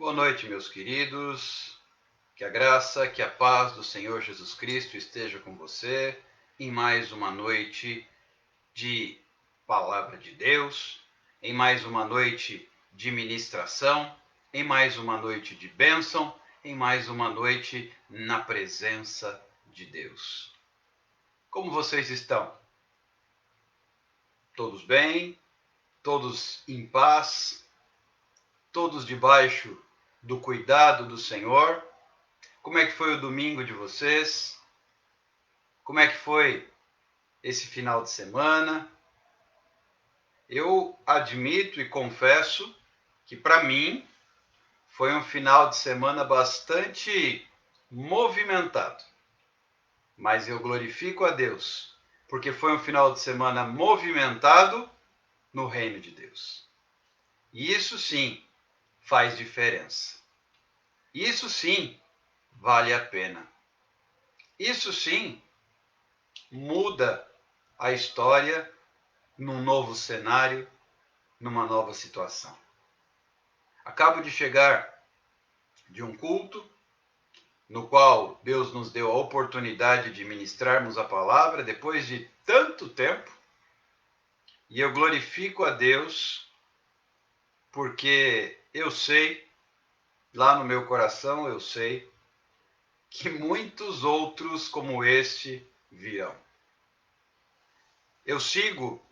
Boa noite, meus queridos. Que a graça, que a paz do Senhor Jesus Cristo esteja com você em mais uma noite de Palavra de Deus, em mais uma noite de ministração, em mais uma noite de bênção, em mais uma noite na presença de Deus. Como vocês estão? Todos bem? Todos em paz? Todos debaixo do cuidado do Senhor? Como é que foi o domingo de vocês? Como é que foi esse final de semana? Eu admito e confesso que para mim foi um final de semana bastante movimentado. Mas eu glorifico a Deus, porque foi um final de semana movimentado no reino de Deus. E isso sim faz diferença. Isso sim vale a pena. Isso sim muda a história num novo cenário, numa nova situação. Acabo de chegar de um culto no qual Deus nos deu a oportunidade de ministrarmos a palavra depois de tanto tempo, e eu glorifico a Deus porque eu sei, lá no meu coração eu sei, que muitos outros como este virão. Eu sigo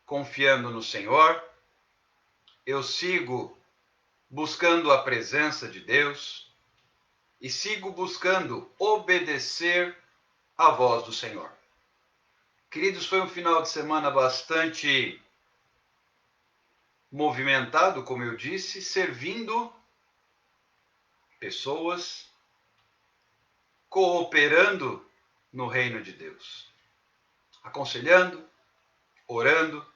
confiando no Senhor, eu sigo buscando a presença de Deus e sigo buscando obedecer à voz do Senhor. Queridos, foi um final de semana bastante movimentado, como eu disse, servindo pessoas, cooperando no reino de Deus, aconselhando, orando,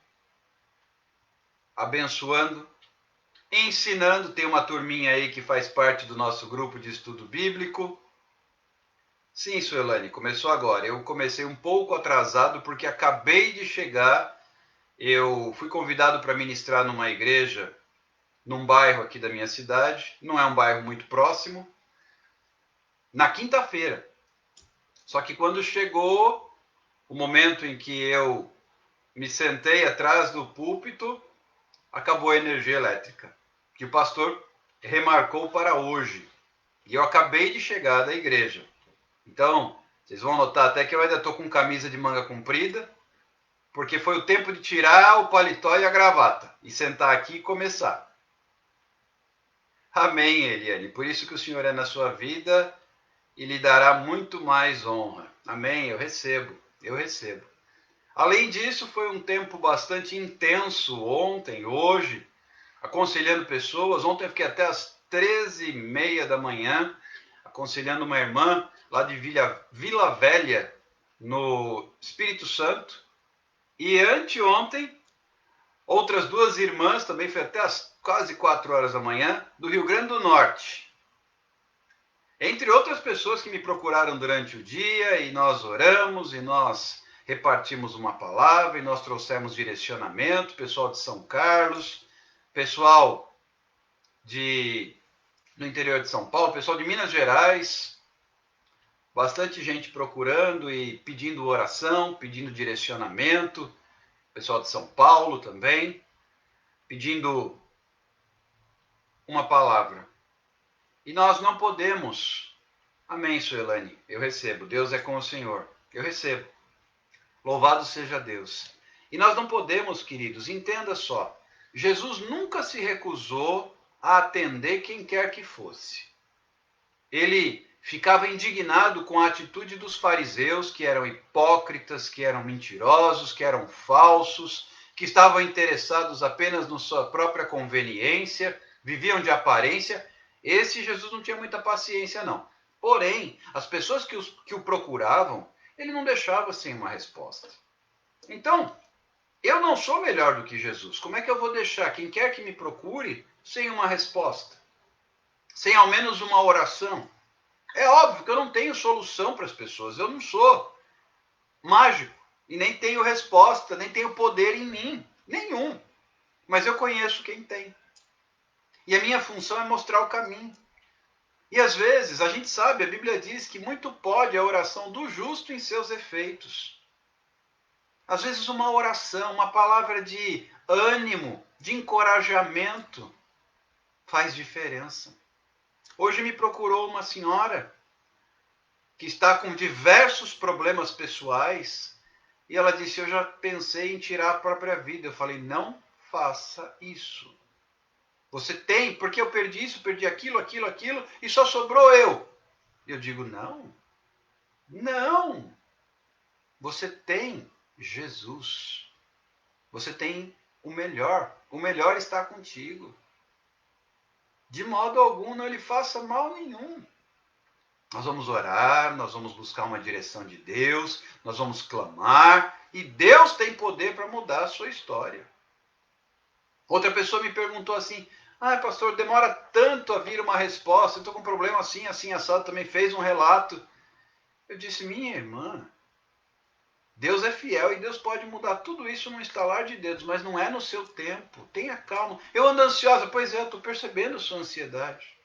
abençoando, ensinando. Tem uma turminha aí que faz parte do nosso grupo de estudo bíblico. Sim, Suelane, começou agora. Eu comecei um pouco atrasado porque acabei de chegar. Eu fui convidado para ministrar numa igreja, num bairro aqui da minha cidade. Não é um bairro muito próximo. Na quinta-feira. Só que quando chegou o momento em que eu me sentei atrás do púlpito, acabou a energia elétrica, que o pastor remarcou para hoje. E eu acabei de chegar da igreja. Então, vocês vão notar até que eu ainda estou com camisa de manga comprida, porque foi o tempo de tirar o paletó e a gravata, e sentar aqui e começar. Amém, Eliane. Por isso que o Senhor é na sua vida e lhe dará muito mais honra. Amém, eu recebo. Além disso, foi um tempo bastante intenso ontem, hoje, aconselhando pessoas. Ontem eu fiquei até às 13h30 da manhã, aconselhando uma irmã lá de Vila Velha, no Espírito Santo. E anteontem, outras duas irmãs, também foi até às quase 4 horas da manhã, do Rio Grande do Norte. Entre outras pessoas que me procuraram durante o dia, e nós oramos, e nós repartimos uma palavra, e nós trouxemos direcionamento, pessoal de São Carlos, pessoal no interior de São Paulo, pessoal de Minas Gerais, bastante gente procurando e pedindo oração, pedindo direcionamento, pessoal de São Paulo também, pedindo uma palavra. E nós não podemos. Amém, Suelane. Eu recebo. Deus é com o Senhor. Eu recebo. Louvado seja Deus. E nós não podemos, queridos, entenda só. Jesus nunca se recusou a atender quem quer que fosse. Ele ficava indignado com a atitude dos fariseus, que eram hipócritas, que eram mentirosos, que eram falsos, que estavam interessados apenas na sua própria conveniência, viviam de aparência. Esse Jesus não tinha muita paciência, não. Porém, as pessoas que o procuravam, ele não deixava sem uma resposta. Então, eu não sou melhor do que Jesus. Como é que eu vou deixar quem quer que me procure sem uma resposta? Sem ao menos uma oração? É óbvio que eu não tenho solução para as pessoas. Eu não sou mágico. E nem tenho resposta, nem tenho poder em mim. Nenhum. Mas eu conheço quem tem. E a minha função é mostrar o caminho. E às vezes, a gente sabe, a Bíblia diz que muito pode a oração do justo em seus efeitos. Às vezes uma oração, uma palavra de ânimo, de encorajamento, faz diferença. Hoje me procurou uma senhora que está com diversos problemas pessoais e ela disse, eu já pensei em tirar a própria vida. Eu falei, não faça isso. Você tem, porque eu perdi isso, perdi aquilo, e só sobrou eu. Eu digo, não. Você tem Jesus. Você tem o melhor. O melhor está contigo. De modo algum não lhe faça mal nenhum. Nós vamos orar, nós vamos buscar uma direção de Deus, nós vamos clamar, e Deus tem poder para mudar a sua história. Outra pessoa me perguntou assim, pastor, demora tanto a vir uma resposta, eu estou com um problema assim, assim, assado, também fez um relato. Eu disse, minha irmã, Deus é fiel e Deus pode mudar tudo isso num estalar de dedos, mas não é no seu tempo. Tenha calma. Eu ando ansiosa, pois é, eu estou percebendo a sua ansiedade.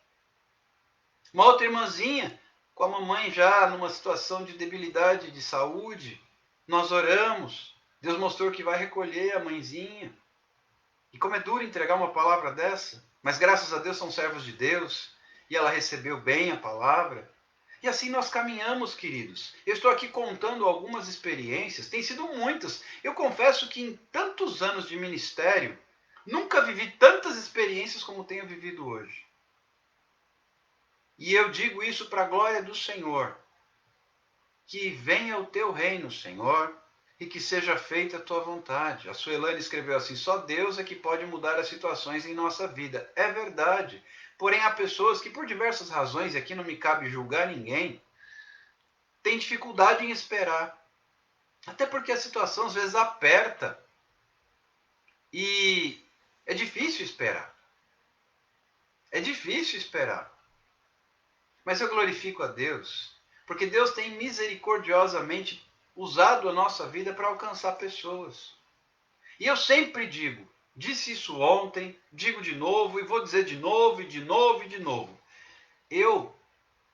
Uma outra irmãzinha, com a mamãe já numa situação de debilidade de saúde, nós oramos, Deus mostrou que vai recolher a mãezinha. E como é duro entregar uma palavra dessa, mas graças a Deus são servos de Deus, e ela recebeu bem a palavra. E assim nós caminhamos, queridos. Eu estou aqui contando algumas experiências, tem sido muitas. Eu confesso que em tantos anos de ministério, nunca vivi tantas experiências como tenho vivido hoje. E eu digo isso para a glória do Senhor. Que venha o teu reino, Senhor, e que seja feita a tua vontade. A Suelane escreveu assim, só Deus é que pode mudar as situações em nossa vida. É verdade. Porém, há pessoas que, por diversas razões, e aqui não me cabe julgar ninguém, têm dificuldade em esperar. Até porque a situação, às vezes, aperta. E é difícil esperar. É difícil esperar. Mas eu glorifico a Deus, porque Deus tem misericordiosamente usado a nossa vida para alcançar pessoas. E eu sempre digo, disse isso ontem, digo de novo e vou dizer de novo e de novo e de novo. Eu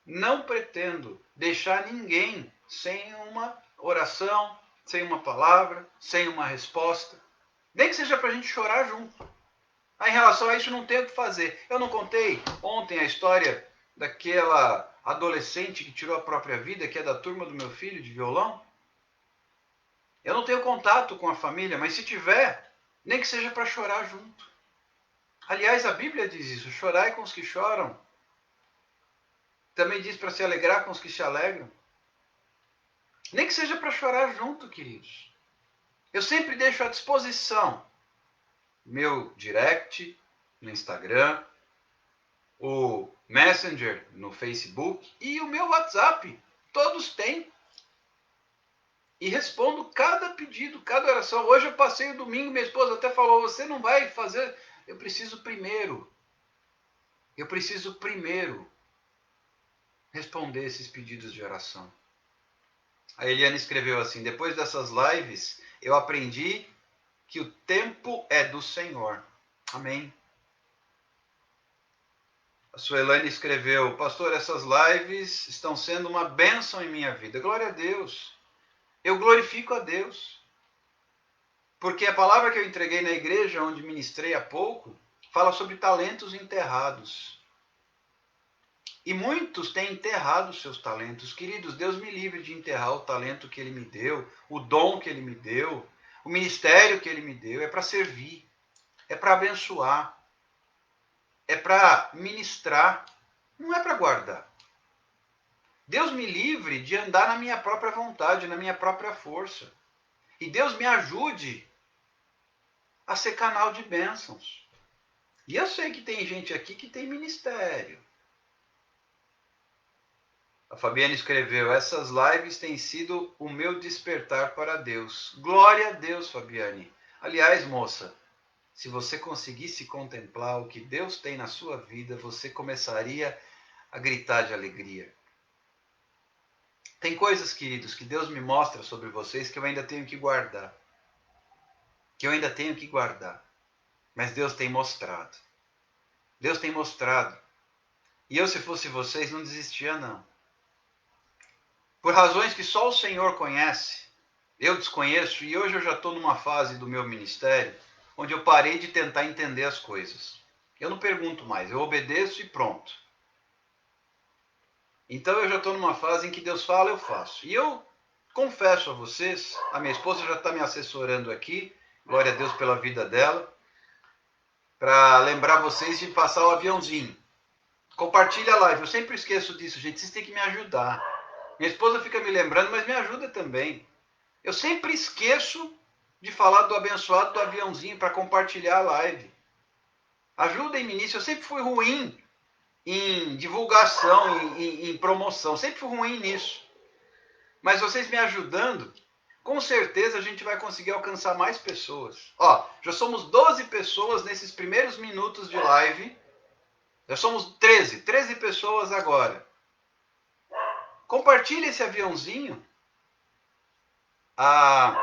não pretendo deixar ninguém sem uma oração, sem uma palavra, sem uma resposta. Nem que seja para a gente chorar junto. Em relação a isso, não tenho o que fazer. Eu não contei ontem a história daquela adolescente que tirou a própria vida, que é da turma do meu filho de violão? Eu não tenho contato com a família, mas se tiver, nem que seja para chorar junto. Aliás, a Bíblia diz isso, chorai com os que choram. Também diz para se alegrar com os que se alegram. Nem que seja para chorar junto, queridos. Eu sempre deixo à disposição meu direct no Instagram, o Messenger no Facebook e o meu WhatsApp. Todos têm. E respondo cada pedido, cada oração. Hoje eu passei o domingo, minha esposa até falou, você não vai fazer... Eu preciso primeiro responder esses pedidos de oração. A Eliane escreveu assim, depois dessas lives, eu aprendi que o tempo é do Senhor. Amém. A Suelane escreveu, pastor, essas lives estão sendo uma bênção em minha vida. Glória a Deus. Eu glorifico a Deus. Porque a palavra que eu entreguei na igreja, onde ministrei há pouco, fala sobre talentos enterrados. E muitos têm enterrado seus talentos. Queridos, Deus me livre de enterrar o talento que Ele me deu, o dom que Ele me deu, o ministério que Ele me deu. É para servir, é para abençoar, é para ministrar, não é para guardar. Deus me livre de andar na minha própria vontade, na minha própria força. E Deus me ajude a ser canal de bênçãos. E eu sei que tem gente aqui que tem ministério. A Fabiana escreveu, essas lives têm sido o meu despertar para Deus. Glória a Deus, Fabiane. Aliás, moça, se você conseguisse contemplar o que Deus tem na sua vida, você começaria a gritar de alegria. Tem coisas, queridos, que Deus me mostra sobre vocês que eu ainda tenho que guardar. Mas Deus tem mostrado. Deus tem mostrado. E eu, se fosse vocês, não desistia, não. Por razões que só o Senhor conhece, eu desconheço, e hoje eu já estou numa fase do meu ministério onde eu parei de tentar entender as coisas. Eu não pergunto mais, eu obedeço e pronto. Então eu já estou numa fase em que Deus fala, eu faço. E eu confesso a vocês, a minha esposa já está me assessorando aqui, glória a Deus pela vida dela, para lembrar vocês de passar o aviãozinho. Compartilha a live, eu sempre esqueço disso, gente, vocês têm que me ajudar. Minha esposa fica me lembrando, mas me ajuda também. Eu sempre esqueço de falar do abençoado do aviãozinho para compartilhar a live. Ajudem-me nisso, eu sempre fui ruim em divulgação, em promoção, sempre fui ruim nisso. Mas vocês me ajudando, com certeza a gente vai conseguir alcançar mais pessoas. Ó, já somos 12 pessoas nesses primeiros minutos de live. Já somos 13 pessoas agora. Compartilhe esse aviãozinho. A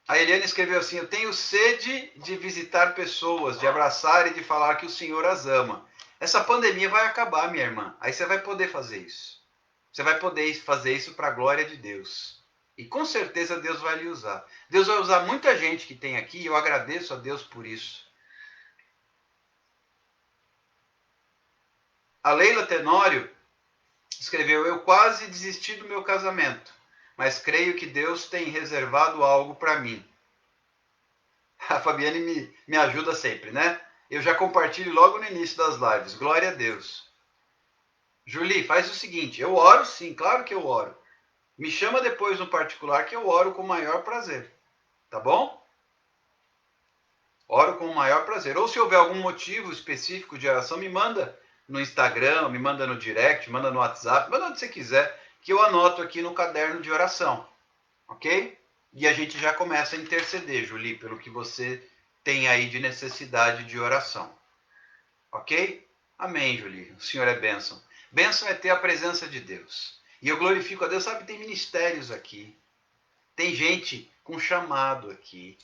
Eliane escreveu assim: eu tenho sede de visitar pessoas, de abraçar e de falar que o Senhor as ama. Essa pandemia vai acabar, minha irmã. Aí você vai poder fazer isso. Você vai poder fazer isso para a glória de Deus. E com certeza Deus vai lhe usar. Deus vai usar muita gente que tem aqui e eu agradeço a Deus por isso. A Leila Tenório escreveu: eu quase desisti do meu casamento, mas creio que Deus tem reservado algo para mim. A Fabiane me ajuda sempre, né? Eu já compartilho logo no início das lives. Glória a Deus. Julie, faz o seguinte, eu oro sim, claro que eu oro. Me chama depois no particular que eu oro com o maior prazer. Tá bom? Oro com o maior prazer. Ou se houver algum motivo específico de oração, me manda no Instagram, me manda no direct, manda no WhatsApp, manda onde você quiser, que eu anoto aqui no caderno de oração. Ok? E a gente já começa a interceder, Julie, pelo que você tem aí de necessidade de oração. Ok? Amém, Julie. O Senhor é bênção. Bênção é ter a presença de Deus. E eu glorifico a Deus. Sabe, tem ministérios aqui. Tem gente com chamado aqui.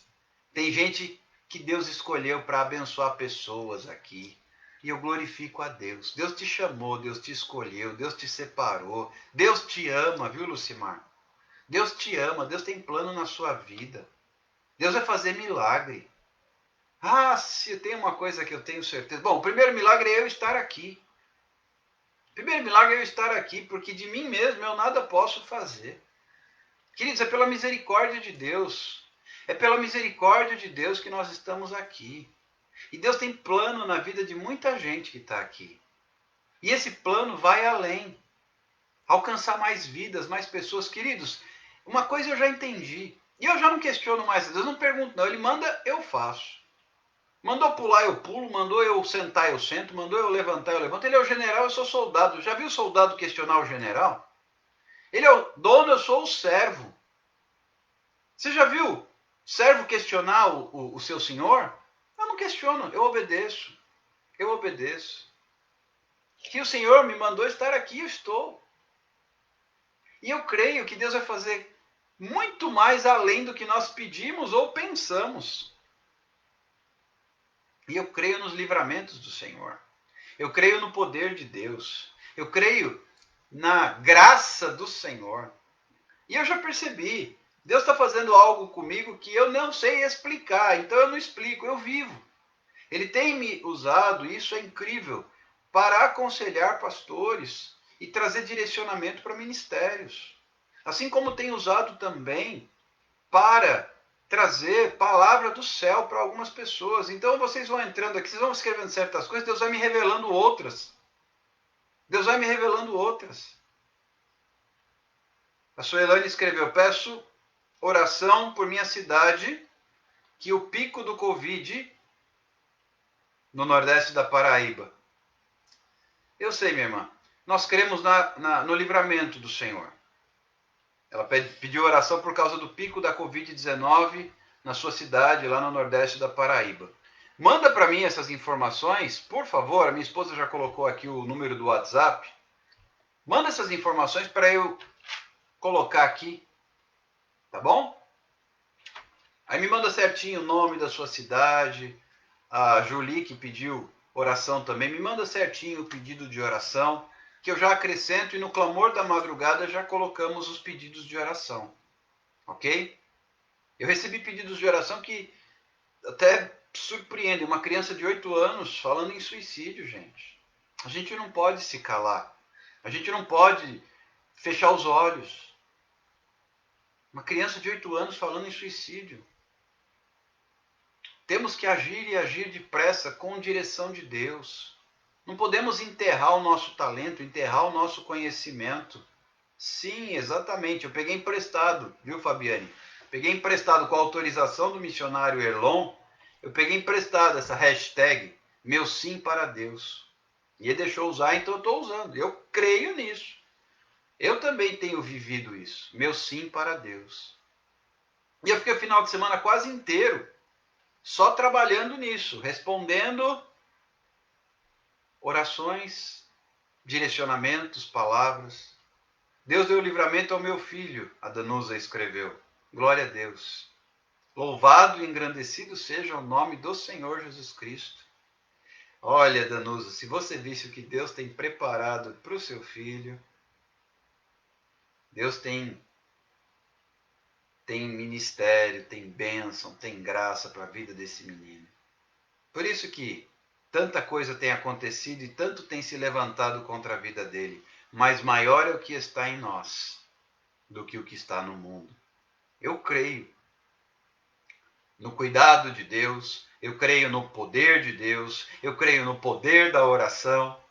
Tem gente que Deus escolheu para abençoar pessoas aqui. E eu glorifico a Deus. Deus te chamou, Deus te escolheu, Deus te separou. Deus te ama, viu, Lucimar? Deus te ama, Deus tem plano na sua vida. Deus vai fazer milagre. Ah, se tem uma coisa que eu tenho certeza. Bom, o primeiro milagre é eu estar aqui. O primeiro milagre é eu estar aqui, porque de mim mesmo eu nada posso fazer. Queridos, é pela misericórdia de Deus. É pela misericórdia de Deus que nós estamos aqui. E Deus tem plano na vida de muita gente que está aqui. E esse plano vai além. Alcançar mais vidas, mais pessoas. Queridos, uma coisa eu já entendi. E eu já não questiono mais. Deus não pergunta, não. Ele manda, eu faço. Mandou pular, eu pulo. Mandou eu sentar, eu sento. Mandou eu levantar, eu levanto. Ele é o general, eu sou soldado. Já viu o soldado questionar o general? Ele é o dono, eu sou o servo. Você já viu servo questionar o seu senhor? Eu não questiono, eu obedeço. Eu obedeço. Que o Senhor me mandou estar aqui, eu estou. E eu creio que Deus vai fazer muito mais além do que nós pedimos ou pensamos. E eu creio nos livramentos do Senhor. Eu creio no poder de Deus. Eu creio na graça do Senhor. E eu já percebi. Deus está fazendo algo comigo que eu não sei explicar. Então eu não explico, eu vivo. Ele tem me usado, e isso é incrível, para aconselhar pastores e trazer direcionamento para ministérios. Assim como tem usado também para trazer palavra do céu para algumas pessoas. Então vocês vão entrando aqui, vocês vão escrevendo certas coisas, Deus vai me revelando outras. Deus vai me revelando outras. A Suelane escreveu: peço oração por minha cidade, que o pico do Covid no nordeste da Paraíba. Eu sei, minha irmã. Nós cremos no livramento do Senhor. Ela pediu oração por causa do pico da Covid-19 na sua cidade, lá no nordeste da Paraíba. Manda para mim essas informações, por favor. A minha esposa já colocou aqui o número do WhatsApp. Manda essas informações para eu colocar aqui, tá bom? Aí me manda certinho o nome da sua cidade. A Julie que pediu oração também. Me manda certinho o pedido de oração, que eu já acrescento, e no clamor da madrugada já colocamos os pedidos de oração. Ok? Eu recebi pedidos de oração que até surpreendem. Uma criança de 8 anos falando em suicídio, gente. A gente não pode se calar. A gente não pode fechar os olhos. Uma criança de 8 anos falando em suicídio. Temos que agir e agir depressa com direção de Deus. Não podemos enterrar o nosso talento, enterrar o nosso conhecimento. Sim, exatamente. Eu peguei emprestado, viu, Fabiane? Peguei emprestado com a autorização do missionário Erlon. Eu peguei emprestado essa hashtag, meu sim para Deus. E ele deixou usar, então eu estou usando. Eu creio nisso. Eu também tenho vivido isso. Meu sim para Deus. E eu fiquei o final de semana quase inteiro só trabalhando nisso, respondendo orações, direcionamentos, palavras. Deus deu livramento ao meu filho, a Danusa escreveu. Glória a Deus. Louvado e engrandecido seja o nome do Senhor Jesus Cristo. Olha, Danusa, se você visse o que Deus tem preparado para o seu filho, Deus tem ministério, tem bênção, tem graça para a vida desse menino. Por isso que tanta coisa tem acontecido e tanto tem se levantado contra a vida dele. Mas maior é o que está em nós do que o que está no mundo. Eu creio no cuidado de Deus, eu creio no poder de Deus, eu creio no poder da oração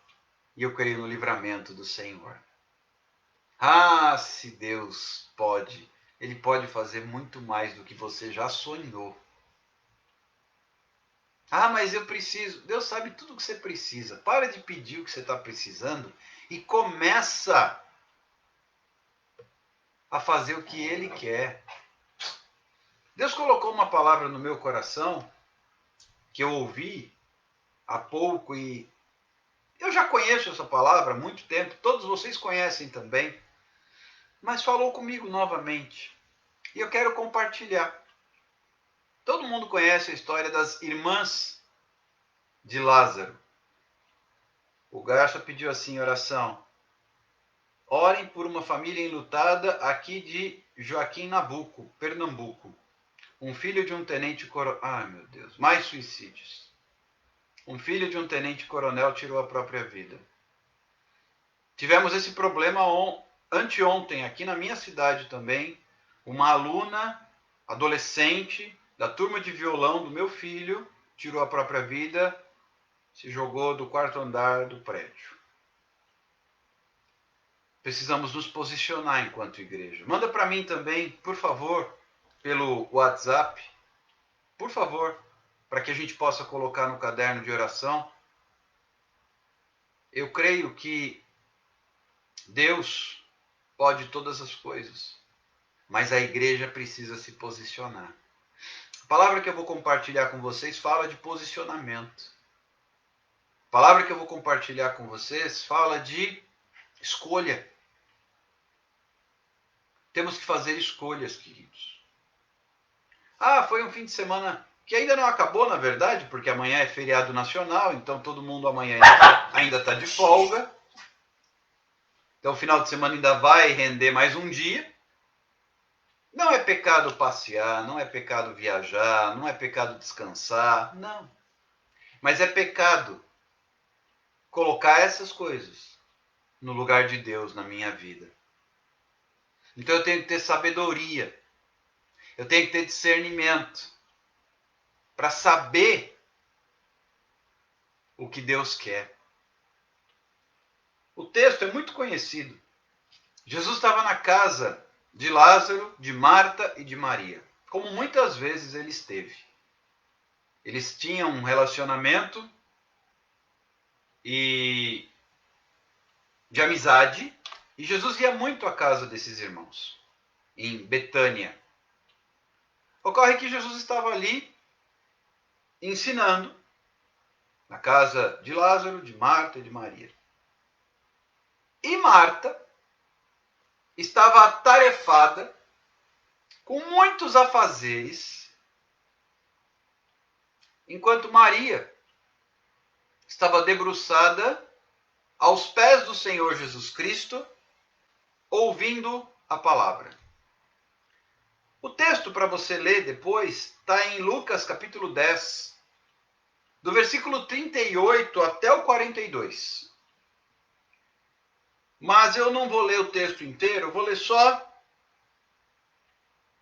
e eu creio no livramento do Senhor. Ah, se Deus pode, Ele pode fazer muito mais do que você já sonhou. Ah, mas eu preciso. Deus sabe tudo o que você precisa. Para de pedir o que você está precisando e começa a fazer o que Ele quer. Deus colocou uma palavra no meu coração que eu ouvi há pouco e eu já conheço essa palavra há muito tempo. Todos vocês conhecem também. Mas falou comigo novamente. E eu quero compartilhar. Todo mundo conhece a história das irmãs de Lázaro. O Garça pediu assim em oração: orem por uma família enlutada aqui de Joaquim Nabuco, Pernambuco. Um filho de um tenente coronel... Ai, meu Deus, mais suicídios. Um filho de um tenente coronel tirou a própria vida. Tivemos esse problema anteontem, aqui na minha cidade também. Uma aluna, adolescente, da turma de violão do meu filho, tirou a própria vida, se jogou do 4º andar do prédio. Precisamos nos posicionar enquanto igreja. Manda para mim também, por favor, pelo WhatsApp, por favor, para que a gente possa colocar no caderno de oração. Eu creio que Deus pode todas as coisas, mas a igreja precisa se posicionar. A palavra que eu vou compartilhar com vocês fala de posicionamento. A palavra que eu vou compartilhar com vocês fala de escolha. Temos que fazer escolhas, queridos. Ah, foi um fim de semana que ainda não acabou, na verdade, porque amanhã é feriado nacional, então todo mundo amanhã ainda está de folga. Então o final de semana ainda vai render mais um dia. Não é pecado passear, não é pecado viajar, não é pecado descansar, não. Mas é pecado colocar essas coisas no lugar de Deus na minha vida. Então eu tenho que ter sabedoria, eu tenho que ter discernimento para saber o que Deus quer. O texto é muito conhecido. Jesus estava na casa de Lázaro, de Marta e de Maria, como muitas vezes ele esteve. Eles tinham um relacionamento de amizade, e Jesus ia muito à casa desses irmãos, em Betânia. Ocorre que Jesus estava ali ensinando na casa de Lázaro, de Marta e de Maria. E Marta estava atarefada com muitos afazeres, enquanto Maria estava debruçada aos pés do Senhor Jesus Cristo, ouvindo a palavra. O texto para você ler depois está em Lucas capítulo 10, do versículo 38 até o 42. Mas eu não vou ler o texto inteiro, eu vou ler só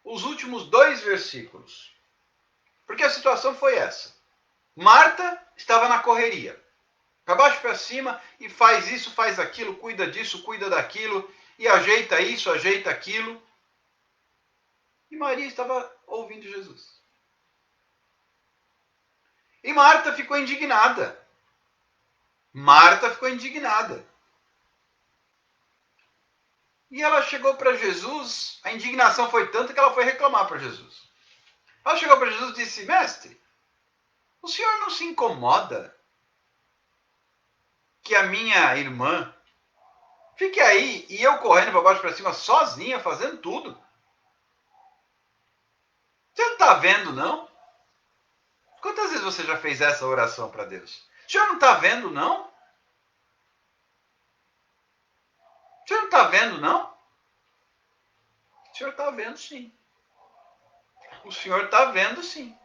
os últimos 2 versículos. Porque a situação foi essa. Marta estava na correria. Para baixo e para cima, e faz isso, faz aquilo, cuida disso, cuida daquilo, e ajeita isso, ajeita aquilo. E Maria estava ouvindo Jesus. E Marta ficou indignada. Marta ficou indignada. E ela chegou para Jesus, a indignação foi tanta que ela foi reclamar para Jesus. Ela chegou para Jesus e disse: Mestre, o senhor não se incomoda que a minha irmã fique aí e eu correndo para baixo e para cima sozinha, fazendo tudo? Você não está vendo, não? Quantas vezes você já fez essa oração para Deus? O senhor não está vendo, não? O senhor não está vendo, não? O senhor está vendo, sim. O senhor está vendo, sim.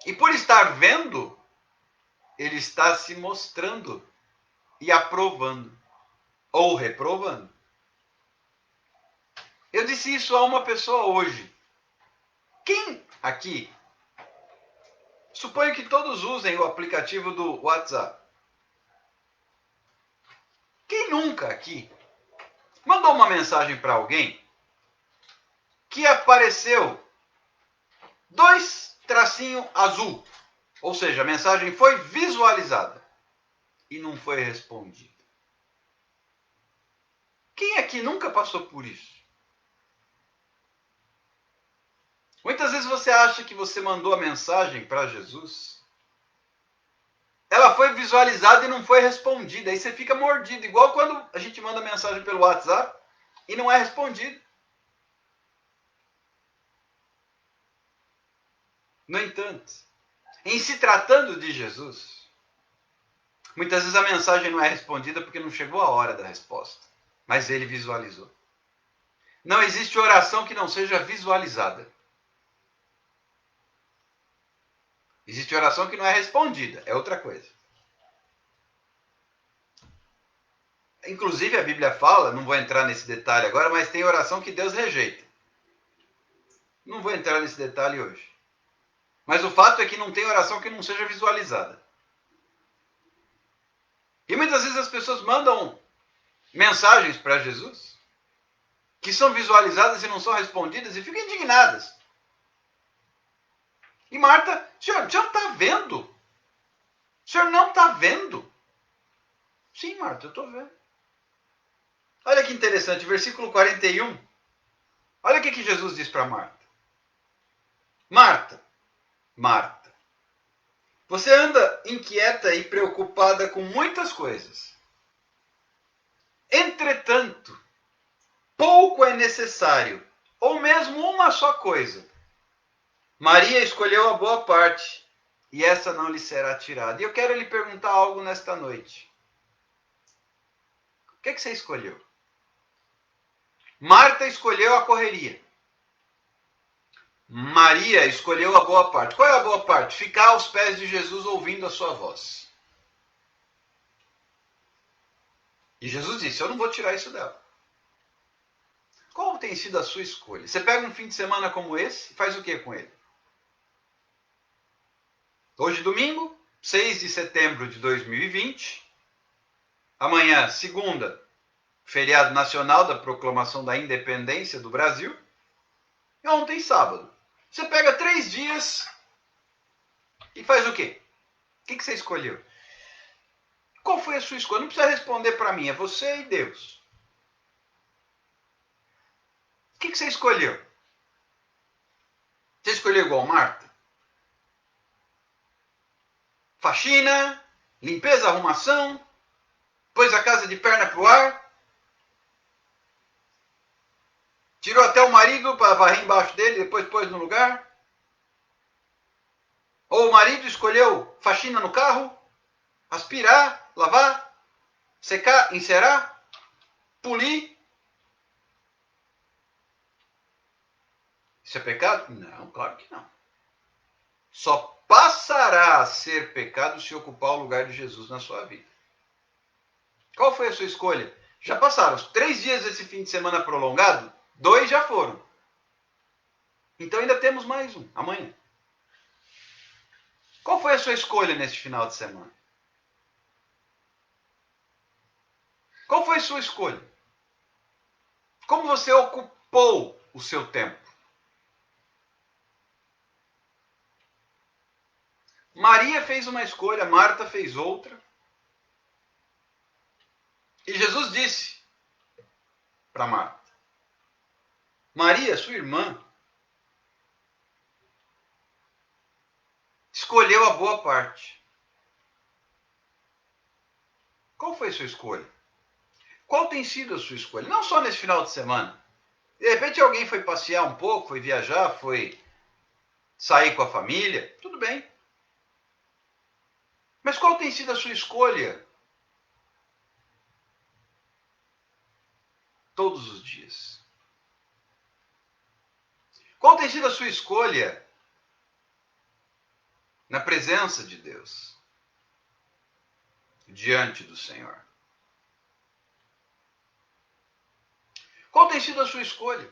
E por estar vendo, ele está se mostrando e aprovando ou reprovando. Eu disse isso a uma pessoa hoje. Quem aqui, suponho que todos usem o aplicativo do WhatsApp. Quem nunca aqui mandou uma mensagem para alguém que apareceu 2 tracinhos azul, ou seja, a mensagem foi visualizada e não foi respondida? Quem aqui nunca passou por isso? Muitas vezes você acha que você mandou a mensagem para Jesus, ela foi visualizada e não foi respondida, aí você fica mordido, igual quando a gente manda mensagem pelo WhatsApp e não é respondido. No entanto, em se tratando de Jesus, muitas vezes a mensagem não é respondida porque não chegou a hora da resposta, mas ele visualizou. Não existe oração que não seja visualizada. Existe oração que não é respondida, é outra coisa. Inclusive a Bíblia fala, não vou entrar nesse detalhe agora, mas tem oração que Deus rejeita. Não vou entrar nesse detalhe hoje. Mas o fato é que não tem oração que não seja visualizada. E muitas vezes as pessoas mandam mensagens para Jesus que são visualizadas e não são respondidas e ficam indignadas. E Marta, o senhor não está vendo? O senhor não está vendo? Sim, Marta, eu estou vendo. Olha que interessante, versículo 41. Olha o que Jesus diz para Marta. Marta, Marta, você anda inquieta e preocupada com muitas coisas. Entretanto, pouco é necessário, ou mesmo uma só coisa. Maria escolheu a boa parte, e essa não lhe será tirada. E eu quero lhe perguntar algo nesta noite. O que você escolheu? Marta escolheu a correria. Maria escolheu a boa parte. Qual é a boa parte? Ficar aos pés de Jesus ouvindo a sua voz. E Jesus disse, eu não vou tirar isso dela. Qual tem sido a sua escolha? Você pega um fim de semana como esse e faz o que com ele? Hoje, domingo, 6 de setembro de 2020. Amanhã, segunda, feriado nacional da proclamação da independência do Brasil. E ontem, sábado. Você pega 3 dias e faz o quê? O que você escolheu? Qual foi a sua escolha? Não precisa responder para mim, é você e Deus. O que você escolheu? Você escolheu igual Marta? Faxina, limpeza, arrumação, pôs a casa de perna pro ar, tirou até o marido para varrer embaixo dele, depois pôs no lugar. Ou o marido escolheu faxina no carro, aspirar, lavar, secar, encerar, polir. Isso é pecado? Não, claro que não. Só passará a ser pecado se ocupar o lugar de Jesus na sua vida. Qual foi a sua escolha? Já passaram os 3 dias desse fim de semana prolongado? 2 já foram. Então ainda temos mais um, amanhã. Qual foi a sua escolha neste final de semana? Qual foi a sua escolha? Como você ocupou o seu tempo? Maria fez uma escolha, Marta fez outra. E Jesus disse para Marta: Maria, sua irmã, escolheu a boa parte. Qual foi a sua escolha? Qual tem sido a sua escolha? Não só nesse final de semana. De repente alguém foi passear um pouco, foi viajar, foi sair com a família. Tudo bem. Mas qual tem sido a sua escolha? Todos os dias. Qual tem sido a sua escolha na presença de Deus? Diante do Senhor. Qual tem sido a sua escolha?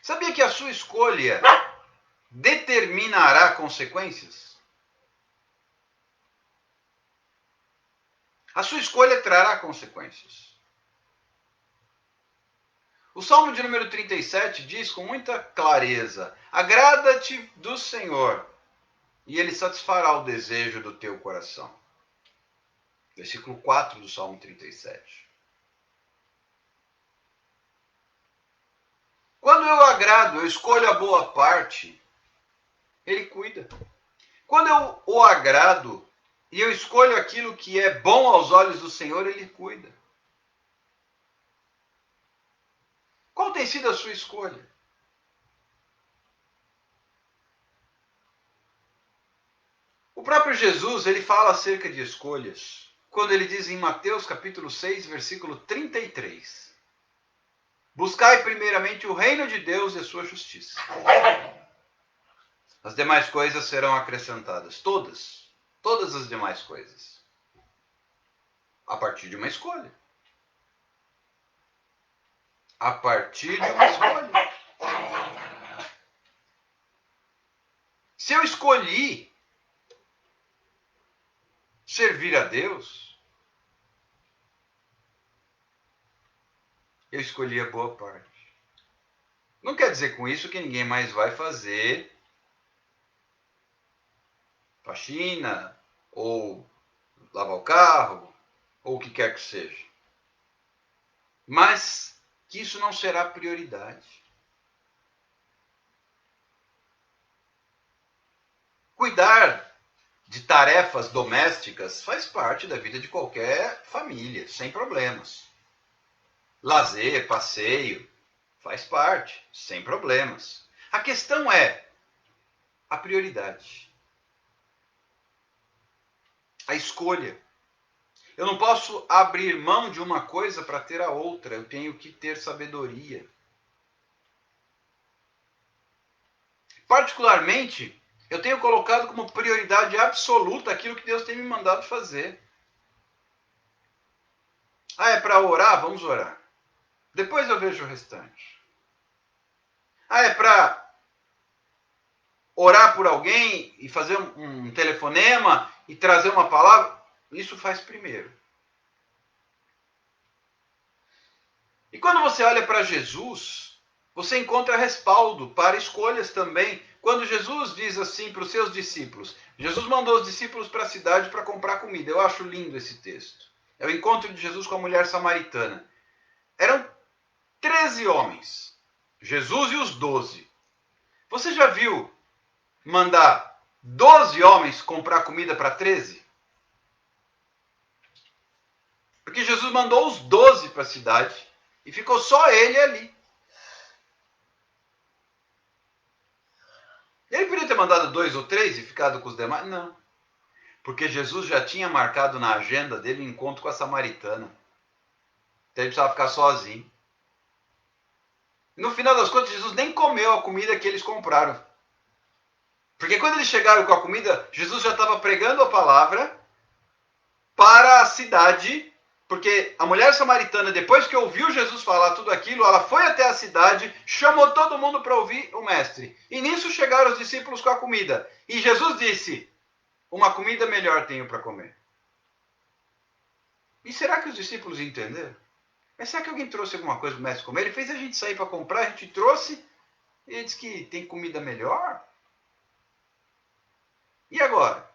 Sabia que a sua escolha determinará consequências? A sua escolha trará consequências. O Salmo de número 37 diz com muita clareza: agrada-te do Senhor, e Ele satisfará o desejo do teu coração. Versículo 4 do Salmo 37. Quando eu agrado, eu escolho a boa parte, Ele cuida. Quando eu o agrado e eu escolho aquilo que é bom aos olhos do Senhor, Ele cuida. Qual tem sido a sua escolha? O próprio Jesus, ele fala acerca de escolhas, quando ele diz em Mateus capítulo 6, versículo 33, buscai primeiramente o reino de Deus e a sua justiça. As demais coisas serão acrescentadas, todas as demais coisas, a partir de uma escolha. A partir de uma escolha. Se eu escolhi servir a Deus, eu escolhi a boa parte. Não quer dizer com isso que ninguém mais vai fazer faxina, ou lavar o carro, ou o que quer que seja. Mas que isso não será prioridade. Cuidar de tarefas domésticas faz parte da vida de qualquer família, sem problemas. Lazer, passeio, faz parte, sem problemas. A questão é a prioridade. A escolha. Eu não posso abrir mão de uma coisa para ter a outra. Eu tenho que ter sabedoria. Particularmente, eu tenho colocado como prioridade absoluta aquilo que Deus tem me mandado fazer. Ah, é para orar? Vamos orar. Depois eu vejo o restante. Ah, é para orar por alguém e fazer um telefonema e trazer uma palavra? Isso faz primeiro. E quando você olha para Jesus, você encontra respaldo para escolhas também. Quando Jesus diz assim para os seus discípulos, Jesus mandou os discípulos para a cidade para comprar comida. Eu acho lindo esse texto. É o encontro de Jesus com a mulher samaritana. Eram 13 homens. Jesus e os 12. Você já viu mandar 12 homens comprar comida para 13? Porque Jesus mandou os 12 para a cidade e ficou só ele ali. Ele podia ter mandado 2 ou 3 e ficado com os demais? Não. Porque Jesus já tinha marcado na agenda dele um encontro com a samaritana. Então ele precisava ficar sozinho. No final das contas, Jesus nem comeu a comida que eles compraram. Porque quando eles chegaram com a comida, Jesus já estava pregando a palavra para a cidade, porque a mulher samaritana, depois que ouviu Jesus falar tudo aquilo, ela foi até a cidade, chamou todo mundo para ouvir o mestre. E nisso chegaram os discípulos com a comida. E Jesus disse, uma comida melhor tenho para comer. E será que os discípulos entenderam? Mas será que alguém trouxe alguma coisa para o mestre comer? Ele fez a gente sair para comprar, a gente trouxe, e ele disse que tem comida melhor? E agora?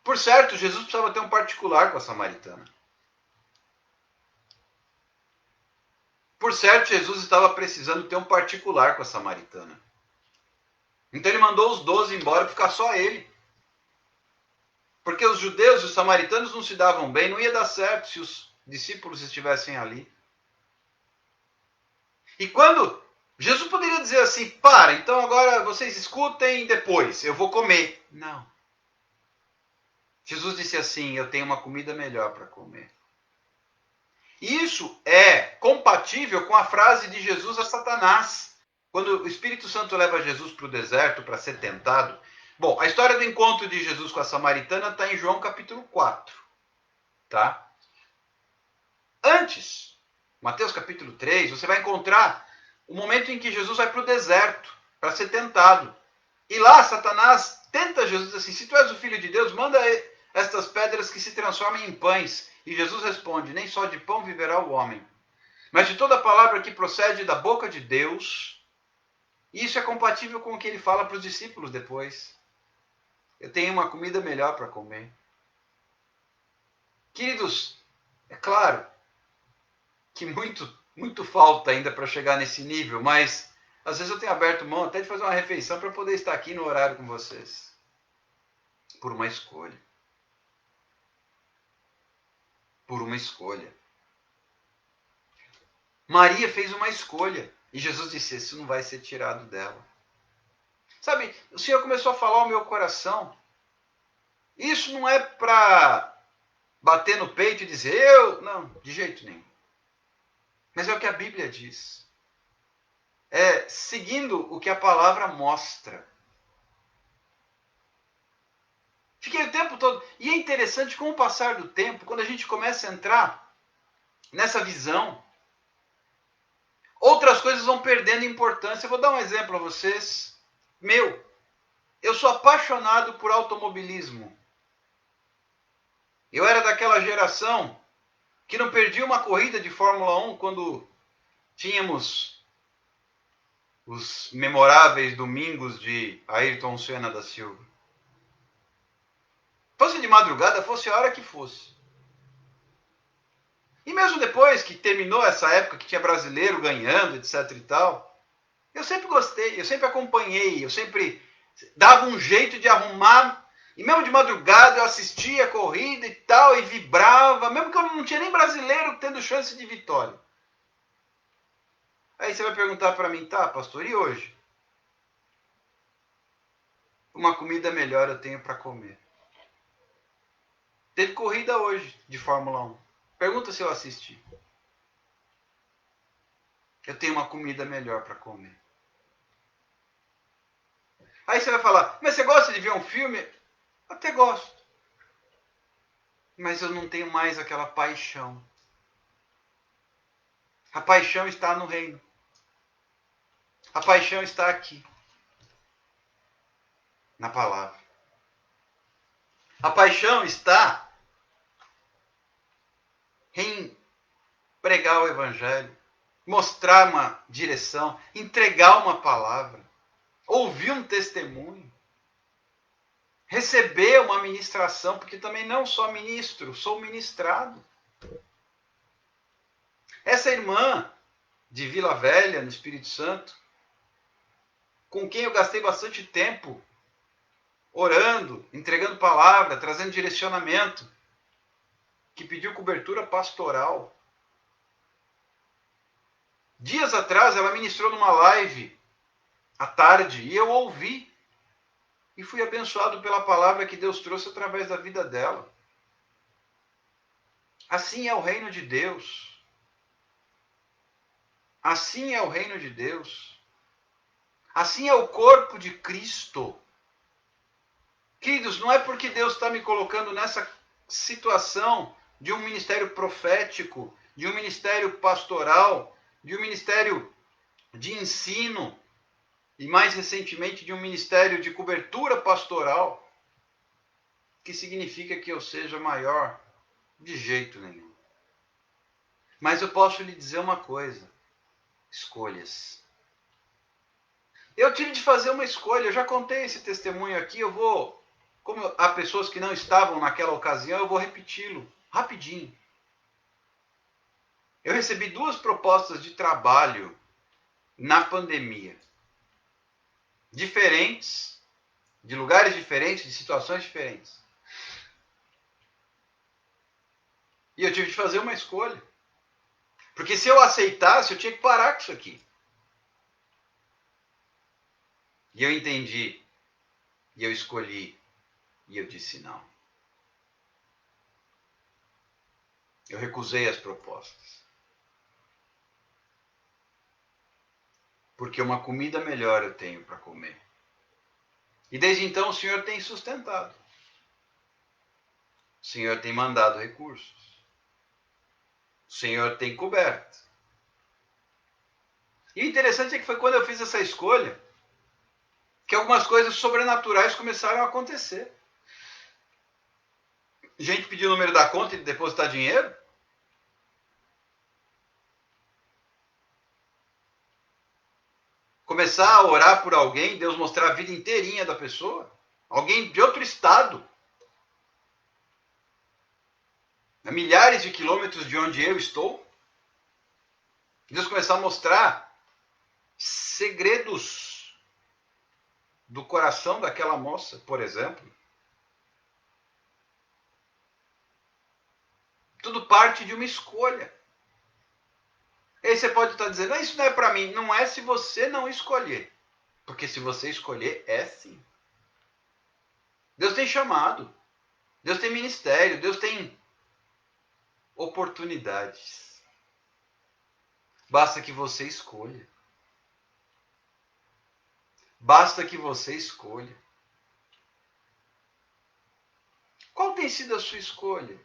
Por certo, Jesus precisava ter um particular com a samaritana. Por certo, Jesus estava precisando ter um particular com a samaritana. Então ele mandou os 12 embora para ficar só ele. Porque os judeus e os samaritanos não se davam bem, não ia dar certo se os discípulos estivessem ali. E quando Jesus poderia dizer assim, para, então agora vocês escutem depois, eu vou comer. Não. Jesus disse assim, eu tenho uma comida melhor para comer. Isso é compatível com a frase de Jesus a Satanás. Quando o Espírito Santo leva Jesus para o deserto para ser tentado. Bom, a história do encontro de Jesus com a samaritana está em João capítulo 4. Tá? Antes, Mateus capítulo 3, você vai encontrar o momento em que Jesus vai para o deserto para ser tentado. E lá Satanás tenta Jesus assim, se tu és o Filho de Deus, manda estas pedras que se transformem em pães. E Jesus responde, nem só de pão viverá o homem, mas de toda palavra que procede da boca de Deus. E isso é compatível com o que ele fala para os discípulos depois. Eu tenho uma comida melhor para comer. Queridos, é claro que muito falta ainda para chegar nesse nível, mas às vezes eu tenho aberto mão até de fazer uma refeição para poder estar aqui no horário com vocês. Por uma escolha. Por uma escolha. Maria fez uma escolha. E Jesus disse, isso não vai ser tirado dela. Sabe, o Senhor começou a falar ao meu coração. Isso não é para bater no peito e dizer, não, de jeito nenhum. Mas é o que a Bíblia diz. É seguindo o que a palavra mostra. Fiquei o tempo todo. E é interessante com o passar do tempo, quando a gente começa a entrar nessa visão, outras coisas vão perdendo importância. Eu vou dar um exemplo a vocês. Eu sou apaixonado por automobilismo. Eu era daquela geração que não perdia uma corrida de Fórmula 1 quando tínhamos os memoráveis domingos de Ayrton Senna da Silva. Fosse de madrugada, fosse a hora que fosse. E mesmo depois que terminou essa época que tinha brasileiro ganhando, etc e tal, eu sempre gostei, eu sempre acompanhei, eu sempre dava um jeito de arrumar. E mesmo de madrugada eu assistia a corrida e tal, e vibrava, mesmo que eu não tinha nem brasileiro tendo chance de vitória. Aí você vai perguntar para mim, tá, pastor, e hoje? Uma comida melhor eu tenho para comer. Teve corrida hoje de Fórmula 1. Pergunta se eu assisti. Eu tenho uma comida melhor para comer. Aí você vai falar, mas você gosta de ver um filme? Até gosto. Mas eu não tenho mais aquela paixão. A paixão está no reino. A paixão está aqui. Na palavra. A paixão está em pregar o evangelho, mostrar uma direção, entregar uma palavra, ouvir um testemunho, receber uma ministração, porque também não sou ministro, sou ministrado. Essa irmã de Vila Velha, no Espírito Santo, com quem eu gastei bastante tempo orando, entregando palavra, trazendo direcionamento, que pediu cobertura pastoral. Dias atrás, ela ministrou numa live à tarde e eu ouvi e fui abençoado pela palavra que Deus trouxe através da vida dela. Assim é o reino de Deus. Assim é o reino de Deus. Assim é o corpo de Cristo. Queridos, não é porque Deus está me colocando nessa situação de um ministério profético, de um ministério pastoral, de um ministério de ensino e, mais recentemente, de um ministério de cobertura pastoral, que significa que eu seja maior. De jeito nenhum. Mas eu posso lhe dizer uma coisa: escolhas. Eu tive de fazer uma escolha, eu já contei esse testemunho aqui, como há pessoas que não estavam naquela ocasião, eu vou repeti-lo rapidinho. Eu recebi 2 propostas de trabalho na pandemia. Diferentes, de lugares diferentes, de situações diferentes. E eu tive de fazer uma escolha. Porque se eu aceitasse, eu tinha que parar com isso aqui. E eu entendi, e eu escolhi, e eu disse não. Eu recusei as propostas. Porque uma comida melhor eu tenho para comer. E desde então o Senhor tem sustentado. O Senhor tem mandado recursos. O Senhor tem coberto. E o interessante é que foi quando eu fiz essa escolha que algumas coisas sobrenaturais começaram a acontecer. Gente pediu o número da conta e depositar dinheiro. Começar a orar por alguém, Deus mostrar a vida inteirinha da pessoa. Alguém de outro estado. A milhares de quilômetros de onde eu estou. Deus começar a mostrar segredos do coração daquela moça, por exemplo. Tudo parte de uma escolha. E aí você pode estar dizendo, isso não é para mim. Não é se você não escolher. Porque se você escolher, é sim. Deus tem chamado. Deus tem ministério. Deus tem oportunidades. Basta que você escolha. Basta que você escolha. Qual tem sido a sua escolha?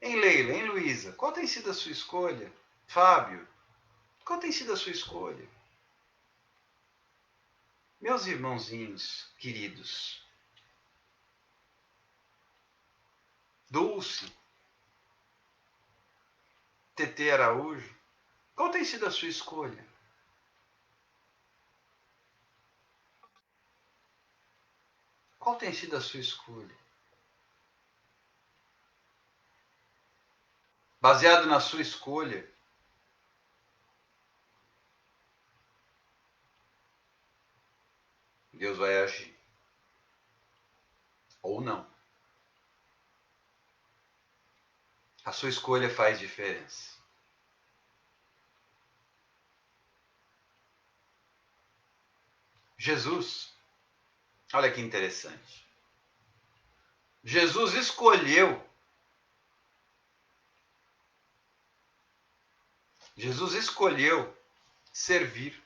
Hein, Leila? Hein, Luísa? Qual tem sido a sua escolha? Fábio? Qual tem sido a sua escolha? Meus irmãozinhos queridos. Dulce. TT Araújo. Qual tem sido a sua escolha? Qual tem sido a sua escolha? Baseado na sua escolha, Deus vai agir. Ou não. A sua escolha faz diferença. Jesus, olha que interessante. Jesus escolheu. Jesus escolheu servir.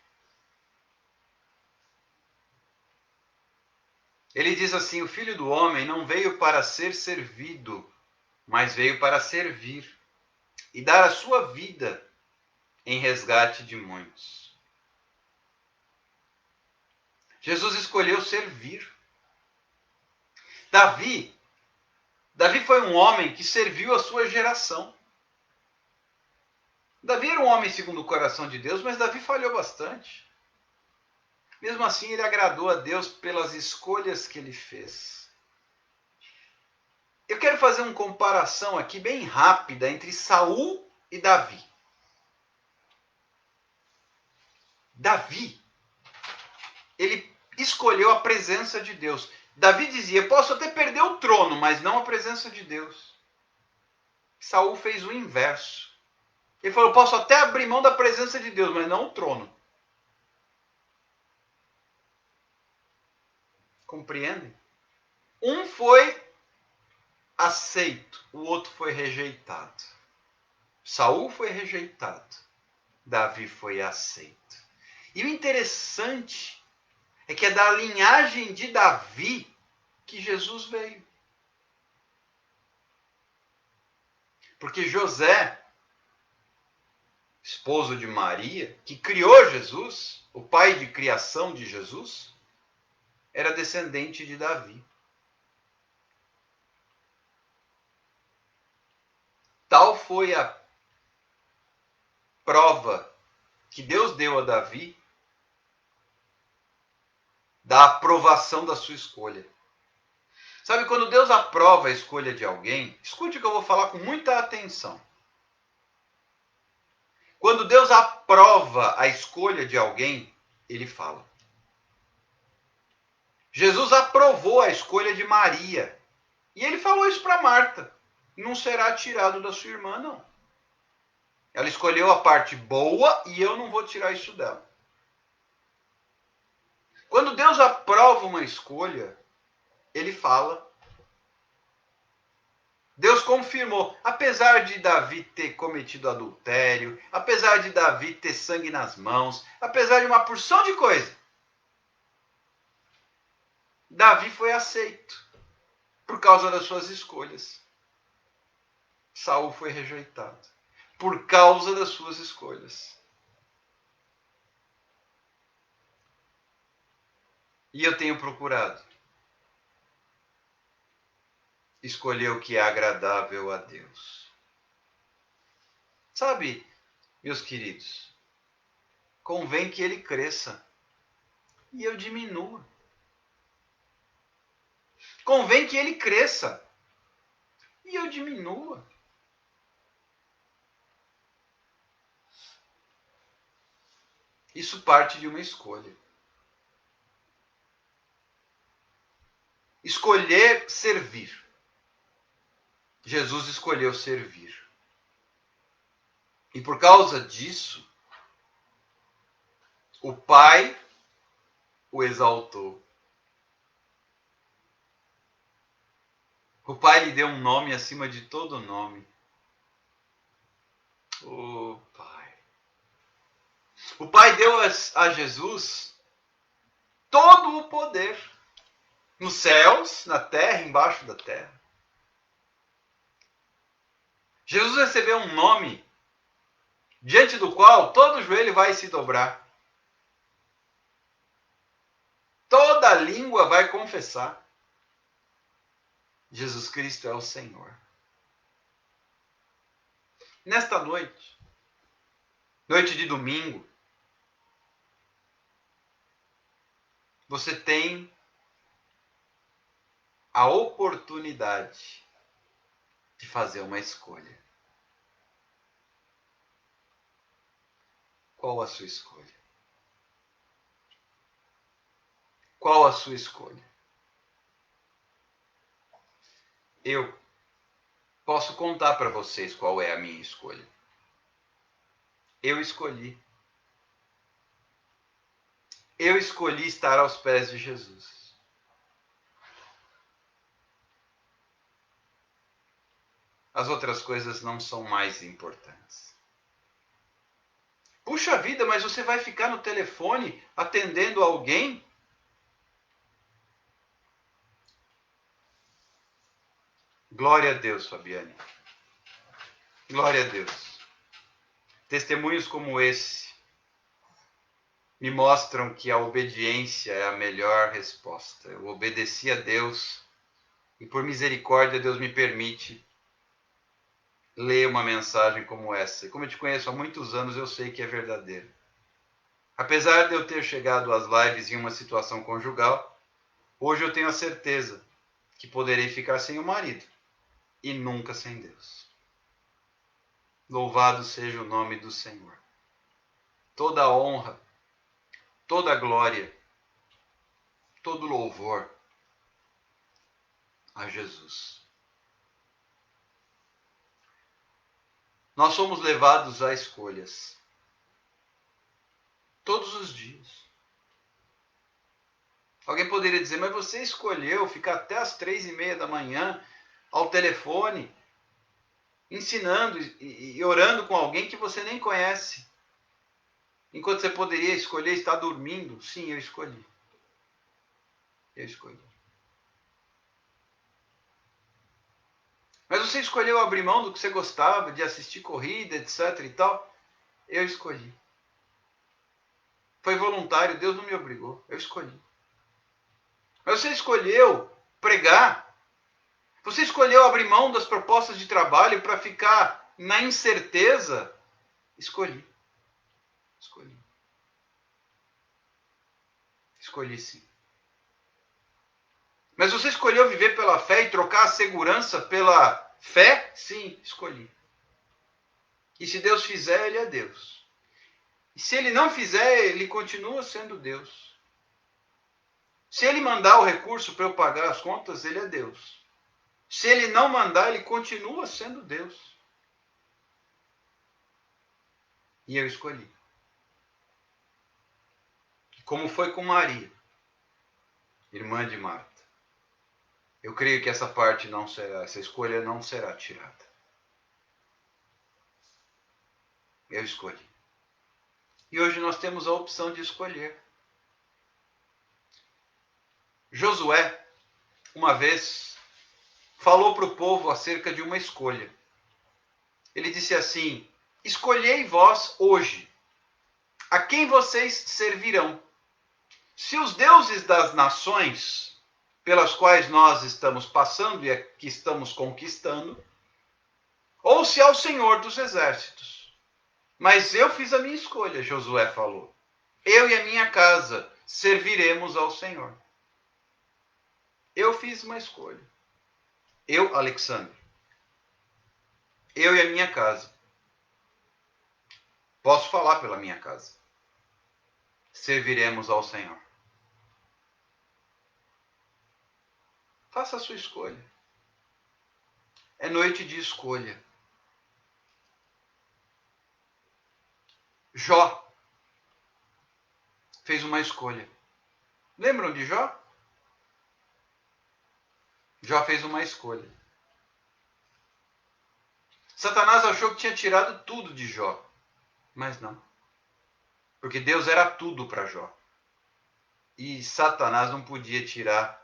Ele diz assim: o Filho do Homem não veio para ser servido, mas veio para servir e dar a sua vida em resgate de muitos. Jesus escolheu servir. Davi foi um homem que serviu a sua geração. Davi era um homem segundo o coração de Deus, mas Davi falhou bastante. Mesmo assim, ele agradou a Deus pelas escolhas que ele fez. Eu quero fazer uma comparação aqui bem rápida entre Saul e Davi. Davi, ele escolheu a presença de Deus. Davi dizia, posso até perder o trono, mas não a presença de Deus. Saul fez o inverso. Ele falou, eu posso até abrir mão da presença de Deus, mas não o trono. Compreendem? Um foi aceito, o outro foi rejeitado. Saul foi rejeitado, Davi foi aceito. E o interessante é que é da linhagem de Davi que Jesus veio. Porque José, esposo de Maria, que criou Jesus, o pai de criação de Jesus, era descendente de Davi. Tal foi a prova que Deus deu a Davi da aprovação da sua escolha. Sabe, quando Deus aprova a escolha de alguém, escute o que eu vou falar com muita atenção. Quando Deus aprova a escolha de alguém, ele fala. Jesus aprovou a escolha de Maria. E ele falou isso para Marta. Não será tirado da sua irmã, não. Ela escolheu a parte boa e eu não vou tirar isso dela. Quando Deus aprova uma escolha, ele fala. Deus confirmou. Apesar de Davi ter cometido adultério, apesar de Davi ter sangue nas mãos, apesar de uma porção de coisa, Davi foi aceito por causa das suas escolhas. Saul foi rejeitado por causa das suas escolhas. E eu tenho procurado escolher o que é agradável a Deus. Sabe, meus queridos, convém que ele cresça e eu diminua. Convém que ele cresça e eu diminua. Isso parte de uma escolha. Escolher servir. Jesus escolheu servir. E por causa disso, o Pai o exaltou. O Pai lhe deu um nome acima de todo nome. O Pai. O Pai deu a Jesus todo o poder. Nos céus, na terra, embaixo da terra. Jesus recebeu um nome diante do qual todo joelho vai se dobrar. Toda língua vai confessar. Jesus Cristo é o Senhor. Nesta noite, noite de domingo, você tem a oportunidade de fazer uma escolha. Qual a sua escolha? Qual a sua escolha? Eu posso contar para vocês qual é a minha escolha. Eu escolhi. Eu escolhi estar aos pés de Jesus. As outras coisas não são mais importantes. Puxa vida, mas você vai ficar no telefone atendendo alguém? Glória a Deus, Fabiane. Glória a Deus. Testemunhos como esse me mostram que a obediência é a melhor resposta. Eu obedeci a Deus e por misericórdia Deus me permite ler uma mensagem como essa. E como eu te conheço há muitos anos, eu sei que é verdadeiro. Apesar de eu ter chegado às lives em uma situação conjugal, hoje eu tenho a certeza que poderei ficar sem o marido e nunca sem Deus. Louvado seja o nome do Senhor. Toda a honra, toda a glória, todo louvor a Jesus. Nós somos levados a escolhas. Todos os dias. Alguém poderia dizer, mas você escolheu ficar até as 3:30 da manhã ao telefone, ensinando e orando com alguém que você nem conhece. Enquanto você poderia escolher estar dormindo. Sim, eu escolhi. Eu escolhi. Mas você escolheu abrir mão do que você gostava, de assistir corrida, etc e tal. Eu escolhi. Foi voluntário, Deus não me obrigou. Eu escolhi. Mas você escolheu pregar. Você escolheu abrir mão das propostas de trabalho para ficar na incerteza. Escolhi. Escolhi. Escolhi sim. Mas você escolheu viver pela fé e trocar a segurança pela fé? Sim, escolhi. E se Deus fizer, Ele é Deus. E se Ele não fizer, Ele continua sendo Deus. Se Ele mandar o recurso para eu pagar as contas, Ele é Deus. Se Ele não mandar, Ele continua sendo Deus. E eu escolhi. Como foi com Maria, irmã de Marta. Eu creio que essa escolha não será tirada. Eu escolhi. E hoje nós temos a opção de escolher. Josué, uma vez, falou para o povo acerca de uma escolha. Ele disse assim: escolhei vós hoje a quem vocês servirão. Se os deuses das nações pelas quais nós estamos passando e que estamos conquistando, ou se ao Senhor dos exércitos. Mas eu fiz a minha escolha, Josué falou. Eu e a minha casa serviremos ao Senhor. Eu fiz uma escolha. Eu, Alexandre. Eu e a minha casa. Posso falar pela minha casa. Serviremos ao Senhor. Faça a sua escolha. É noite de escolha. Jó fez uma escolha. Lembram de Jó? Jó fez uma escolha. Satanás achou que tinha tirado tudo de Jó. Mas não. Porque Deus era tudo para Jó. E Satanás não podia tirar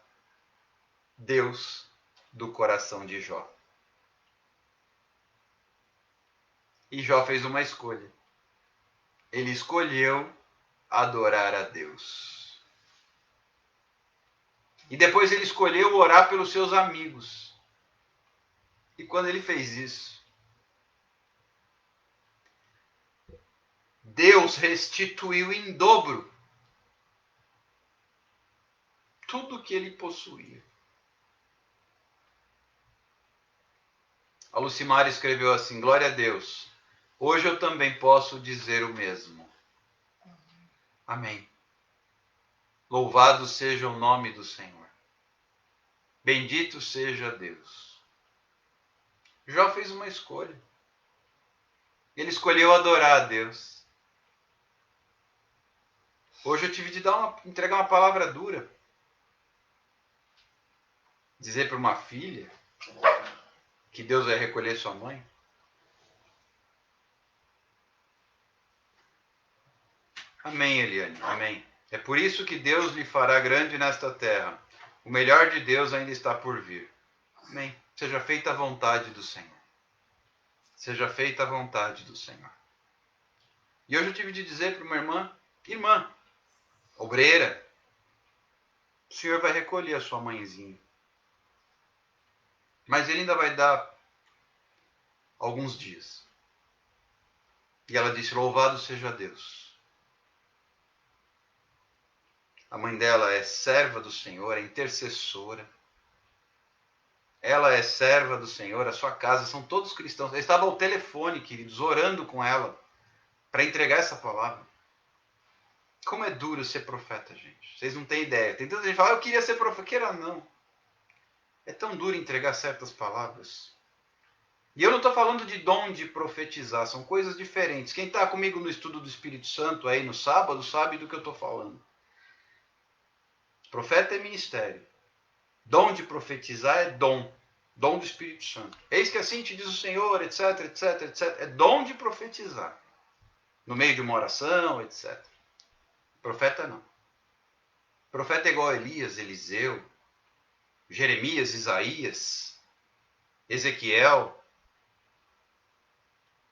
Deus do coração de Jó. E Jó fez uma escolha. Ele escolheu adorar a Deus. E depois ele escolheu orar pelos seus amigos. E quando ele fez isso, Deus restituiu em dobro tudo que ele possuía. A Lucimara escreveu assim: glória a Deus. Hoje eu também posso dizer o mesmo. Amém. Louvado seja o nome do Senhor. Bendito seja Deus. Jó fez uma escolha. Ele escolheu adorar a Deus. Hoje eu tive de entregar uma palavra dura. Dizer para uma filha que Deus vai recolher sua mãe. Amém, Eliane. Amém. É por isso que Deus lhe fará grande nesta terra. O melhor de Deus ainda está por vir. Amém. Seja feita a vontade do Senhor. Seja feita a vontade do Senhor. E hoje eu tive de dizer para uma irmã, obreira, o Senhor vai recolher a sua mãezinha. Mas Ele ainda vai dar alguns dias. E ela disse: louvado seja Deus. A mãe dela é serva do Senhor, é intercessora. Ela é serva do Senhor, a sua casa, são todos cristãos. Eu estava ao telefone, queridos, orando com ela para entregar essa palavra. Como é duro ser profeta, gente. Vocês não têm ideia. Tem tanta gente que fala: eu queria ser profeta. Queira não. É tão duro entregar certas palavras. E eu não estou falando de dom de profetizar, são coisas diferentes. Quem está comigo no estudo do Espírito Santo aí no sábado sabe do que eu estou falando. Profeta é ministério. Dom de profetizar é dom. Dom do Espírito Santo. Eis que assim te diz o Senhor, etc, etc, etc. É dom de profetizar. No meio de uma oração, etc. Profeta não. Profeta é igual a Elias, Eliseu, Jeremias, Isaías, Ezequiel.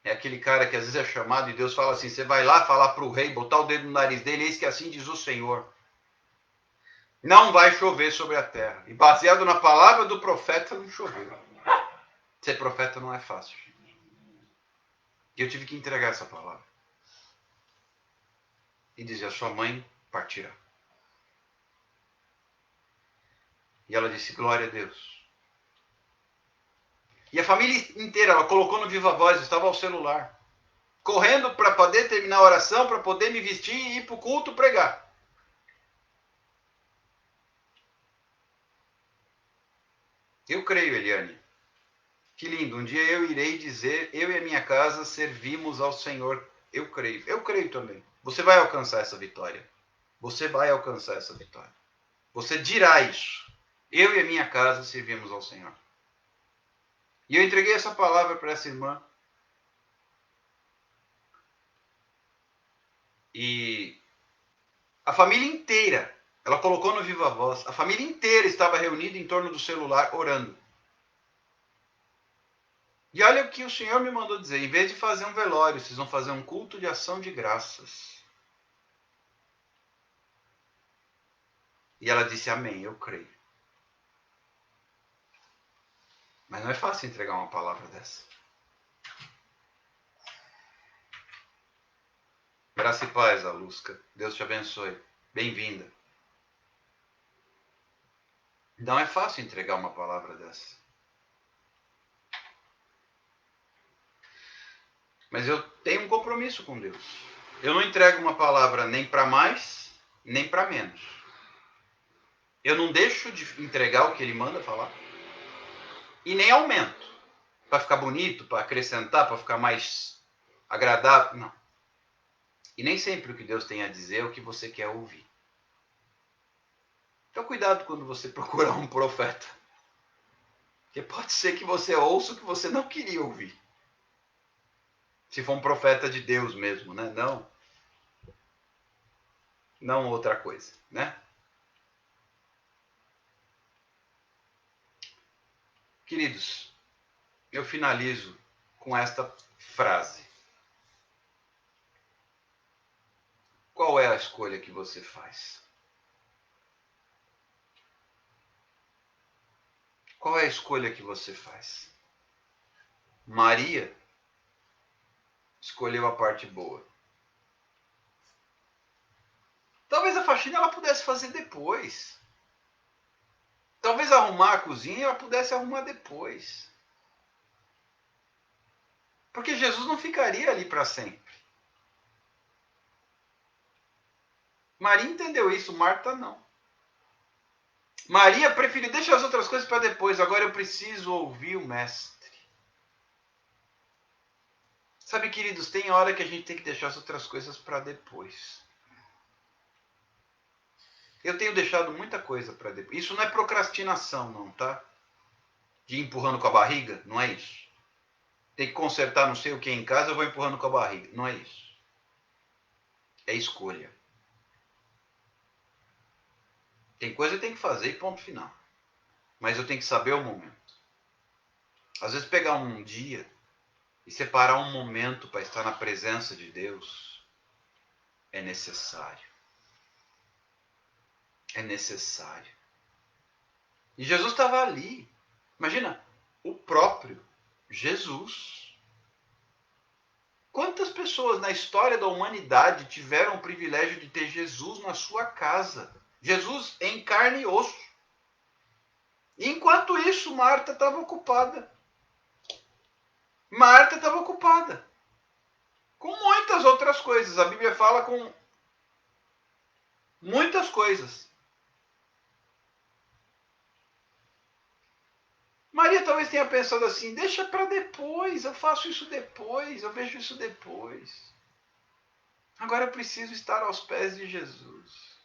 É aquele cara que às vezes é chamado e Deus fala assim, você vai lá falar para o rei, botar o dedo no nariz dele, eis que assim diz o Senhor. Não vai chover sobre a terra. E baseado na palavra do profeta, não choveu. Ser profeta não é fácil. E eu tive que entregar essa palavra. E dizer, a sua mãe partirá. E ela disse, glória a Deus. E a família inteira, ela colocou no Viva Voz, estava ao celular. Correndo para poder terminar a oração, para poder me vestir e ir para o culto pregar. Eu creio, Eliane. Que lindo. Um dia eu irei dizer, eu e a minha casa servimos ao Senhor. Eu creio. Eu creio também. Você vai alcançar essa vitória. Você vai alcançar essa vitória. Você dirá isso. Eu e a minha casa servimos ao Senhor. E eu entreguei essa palavra para essa irmã. E a família inteira, ela colocou no Viva Voz, a família inteira estava reunida em torno do celular orando. E olha o que o Senhor me mandou dizer, em vez de fazer um velório, vocês vão fazer um culto de ação de graças. E ela disse, amém, eu creio. Mas não é fácil entregar uma palavra dessa. Graça e paz, Alusca. Deus te abençoe. Bem-vinda. Não é fácil entregar uma palavra dessa. Mas eu tenho um compromisso com Deus. Eu não entrego uma palavra nem para mais, nem para menos. Eu não deixo de entregar o que Ele manda falar. E nem aumento. Para ficar bonito, para acrescentar, para ficar mais agradável. Não. E nem sempre o que Deus tem a dizer é o que você quer ouvir. Então cuidado quando você procurar um profeta. Porque pode ser que você ouça o que você não queria ouvir. Se for um profeta de Deus mesmo, né? Não outra coisa, né? Queridos, eu finalizo com esta frase. Qual é a escolha que você faz? Qual é a escolha que você faz? Maria escolheu a parte boa. Talvez a faxina ela pudesse fazer depois. Talvez arrumar a cozinha ela pudesse arrumar depois. Porque Jesus não ficaria ali para sempre. Maria entendeu isso, Marta não. Maria preferiu, deixa as outras coisas para depois, agora eu preciso ouvir o mestre. Sabe, queridos, tem hora que a gente tem que deixar as outras coisas para depois. Eu tenho deixado muita coisa para depois. Isso não é procrastinação, não, tá? De ir empurrando com a barriga, não é isso. Tem que consertar não sei o que em casa, eu vou empurrando com a barriga. Não é isso. É escolha. Tem coisa que tem que fazer e ponto final. Mas eu tenho que saber o momento. Às vezes pegar um dia e separar um momento para estar na presença de Deus é necessário. É necessário. E Jesus estava ali. Imagina, o próprio Jesus. Quantas pessoas na história da humanidade tiveram o privilégio de ter Jesus na sua casa? Jesus em carne e osso. Enquanto isso, Marta estava ocupada. Marta estava ocupada com muitas outras coisas. A Bíblia fala com muitas coisas. Mas Maria talvez tenha pensado assim, deixa para depois, eu faço isso depois, eu vejo isso depois. Agora eu preciso estar aos pés de Jesus.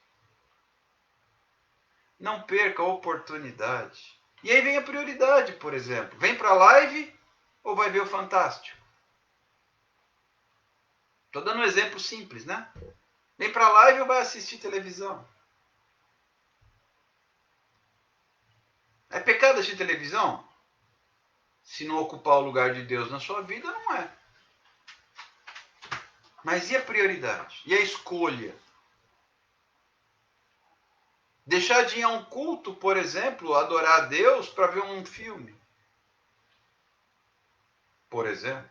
Não perca a oportunidade. E aí vem a prioridade, por exemplo. Vem para a live ou vai ver o Fantástico? Estou dando um exemplo simples, né? Vem para a live ou vai assistir televisão? É pecado assistir televisão? Se não ocupar o lugar de Deus na sua vida, não é. Mas e a prioridade? E a escolha? Deixar de ir a um culto, por exemplo, adorar a Deus para ver um filme? Por exemplo.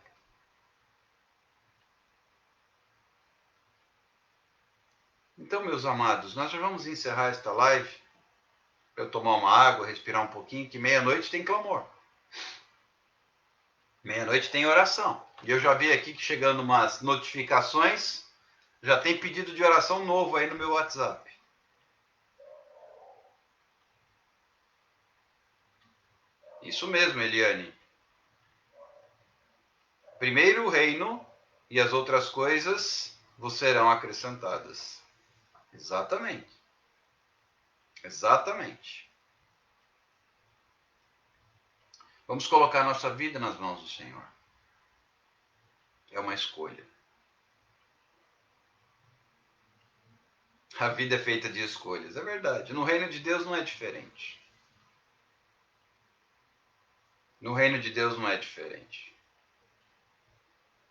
Então, meus amados, nós já vamos encerrar esta live. Eu tomar uma água, respirar um pouquinho, que meia-noite tem clamor. Meia-noite tem oração. E eu já vi aqui que chegando umas notificações, já tem pedido de oração novo aí no meu WhatsApp. Isso mesmo, Eliane. Primeiro o reino e as outras coisas vos serão acrescentadas. Exatamente. Exatamente. Vamos colocar nossa vida nas mãos do Senhor. É uma escolha. A vida é feita de escolhas, é verdade. No reino de Deus não é diferente. No reino de Deus não é diferente.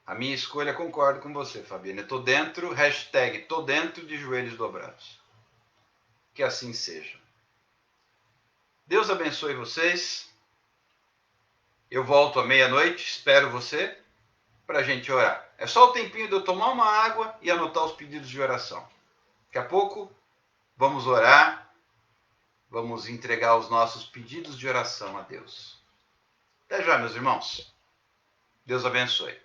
A minha escolha, concordo com você, Fabiana. Estou dentro, hashtag, tô dentro de joelhos dobrados. Que assim seja. Deus abençoe vocês. Eu volto à meia-noite, espero você, para a gente orar. É só o tempinho de eu tomar uma água e anotar os pedidos de oração. Daqui a pouco, vamos orar, vamos entregar os nossos pedidos de oração a Deus. Até já, meus irmãos. Deus abençoe.